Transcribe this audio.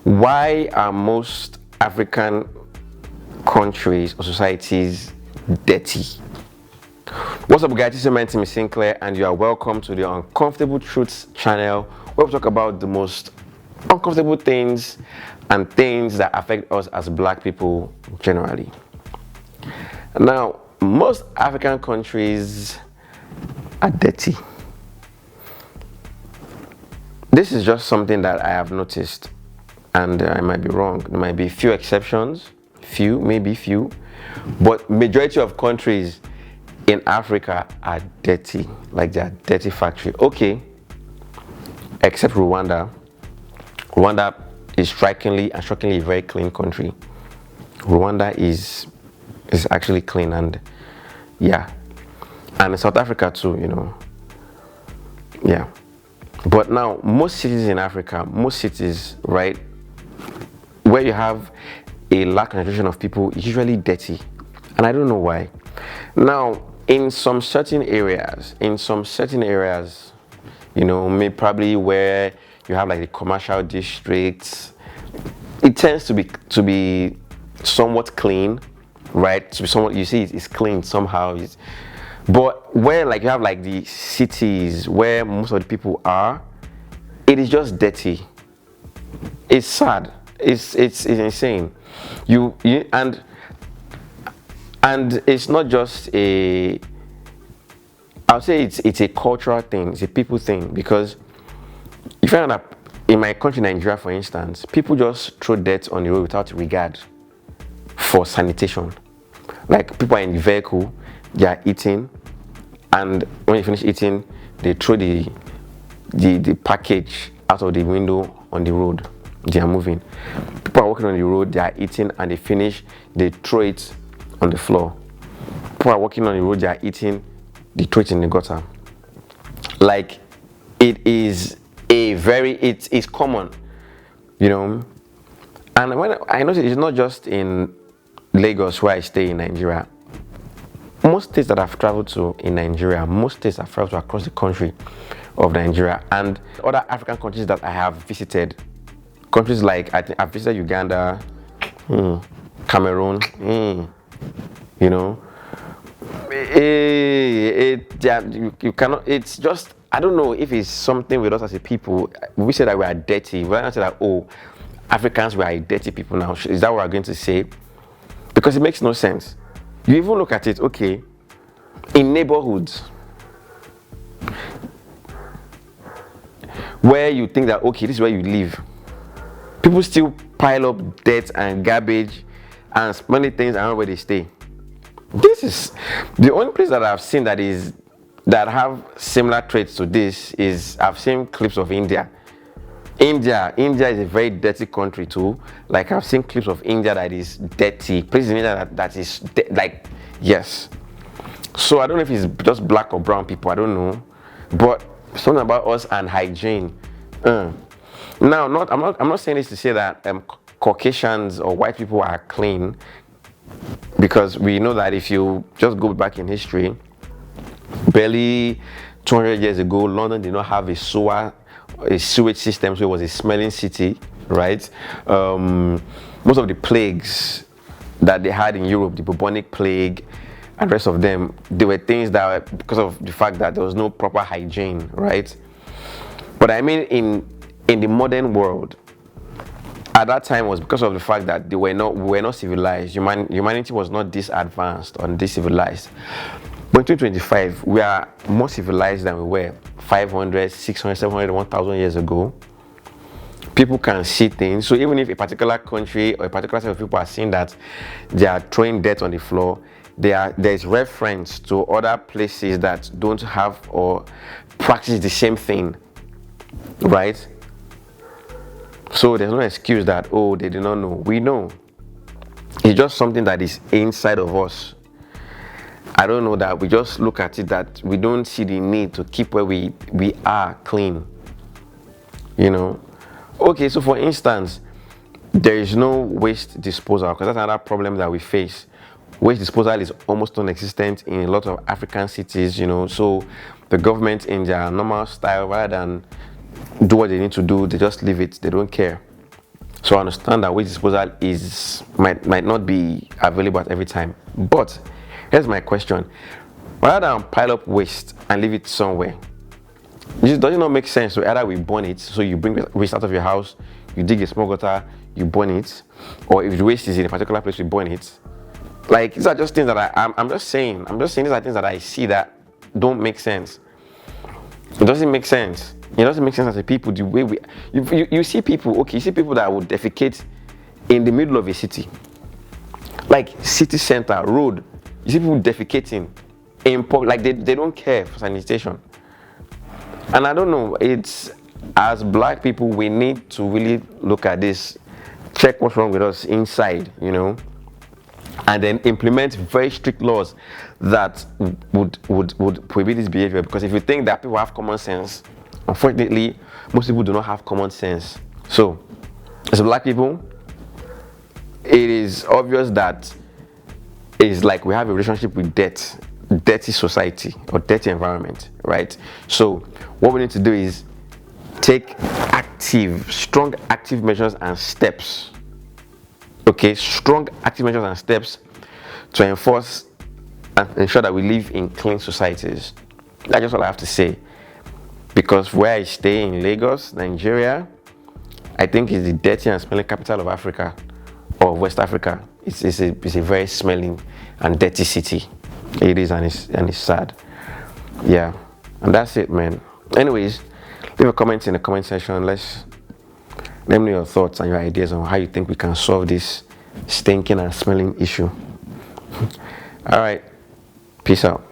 Why are most African countries or societies dirty? What's up, guys? This is my name is Sinclair, and you are welcome to the Uncomfortable Truths channel, where we talk about the most uncomfortable things and things that affect us as black people generally. Now, most African countries are dirty. This is just something that I have noticed, and I might be wrong. There might be few exceptions, maybe few, but majority of countries in Africa are dirty, like they're dirty factory. Okay, except Rwanda. Rwanda is shockingly a very clean country. Rwanda is actually clean, and yeah, and South Africa too, yeah. But now, most cities in Africa, right, where you have a large concentration of people, is usually dirty, and I don't know why. Now, in some certain areas, maybe probably where you have like the commercial districts, it tends to be somewhat clean, right? To be somewhat, you see, it's clean somehow. But where like you have like the cities where most of the people are, it is just dirty. It's sad. It's insane. And it's not just I'll say it's a cultural thing, it's a people thing, because you find that in my country, Nigeria, for instance, people just throw dirt on the road without regard for sanitation. Like, people are in the vehicle, they are eating, and when you finish eating, they throw the package out of the window on the road. They are moving. People are walking on the road, they are eating, and they finish, they throw it on the floor. People are walking on the road, they are eating, they throw it in the gutter. Like, it is it's common, And when I notice, it's not just in Lagos, where I stay in Nigeria. Most states that I've traveled to in Nigeria, most states I've traveled to across the country of Nigeria, and other African countries that I have visited, countries like I've visited Uganda, Cameroon, you cannot. It's just, I don't know if it's something with us as a people. We say that we are dirty. We're not say that, oh, Africans, we are dirty people now. Is that what we're going to say? Because it makes no sense. You even look at it, okay, in neighborhoods where you think that, okay, this is where you live, people still pile up dirt and garbage and many things around where they stay. This is the only place that I've seen that have similar traits to this. Is I've seen clips of India. India is a very dirty country too. Like, I've seen clips of India that is dirty. Places in India that is like, yes. So I don't know if it's just black or brown people. I don't know, but something about us and hygiene. Now, I'm not saying this to say that Caucasians or white people are clean, because we know that if you just go back in history, barely 200 years ago, London did not have a sewage system, so it was a smelling city, right? Most of the plagues that they had in Europe, the bubonic plague and the rest of them, they were things that were because of the fact that there was no proper hygiene, right? But I mean, in the modern world, at that time, was because of the fact that we were not civilized. Humanity was not this advanced or this civilized. But in 2025, we are more civilized than we were 500, 600, 700, 1,000 years ago. People can see things. So even if a particular country or a particular set of people are seeing that they are throwing dirt on the floor, there is reference to other places that don't have or practice the same thing, right? So there's no excuse that, oh, they did not know. We know. It's just something that is inside of us. I don't know, that we just look at it that we don't see the need to keep where we are clean. Okay, so for instance, there is no waste disposal, because that's another problem that we face. Waste disposal is almost non-existent in a lot of African cities, so the government, in their normal style, rather than do what they need to do, they just leave it, they don't care. So I understand that waste disposal is might not be available at every time. But here's my question: rather than pile up waste and leave it somewhere, does it not make sense to either we burn it, so you bring waste out of your house, you dig a small gutter, you burn it, or if the waste is in a particular place, you burn it? Like, these are just things that I'm just saying these are things that I see that don't make sense. It doesn't make sense. It doesn't make sense as a people. The way you see people, okay, you see people that would defecate in the middle of a city, like city center, road. You see people defecating in public, like they don't care for sanitation. And I don't know, it's, as black people, we need to really look at this, check what's wrong with us inside, and then implement very strict laws that would prohibit this behavior. Because if you think that people have common sense, unfortunately, most people do not have common sense. So, as black people, it is obvious that it's like we have a relationship with debt, dirty society or dirty environment, right? So, what we need to do is take strong active measures and steps. Okay, strong active measures and steps to enforce and ensure that we live in clean societies. That's just all I have to say. Because where I stay in Lagos, Nigeria, I think it's the dirty and smelling capital of Africa, or West Africa. It's a very smelling and dirty city. It is, and it's sad. Yeah, and that's it, man. Anyways, leave a comment in the comment section. Let me know your thoughts and your ideas on how you think we can solve this stinking and smelling issue. All right, peace out.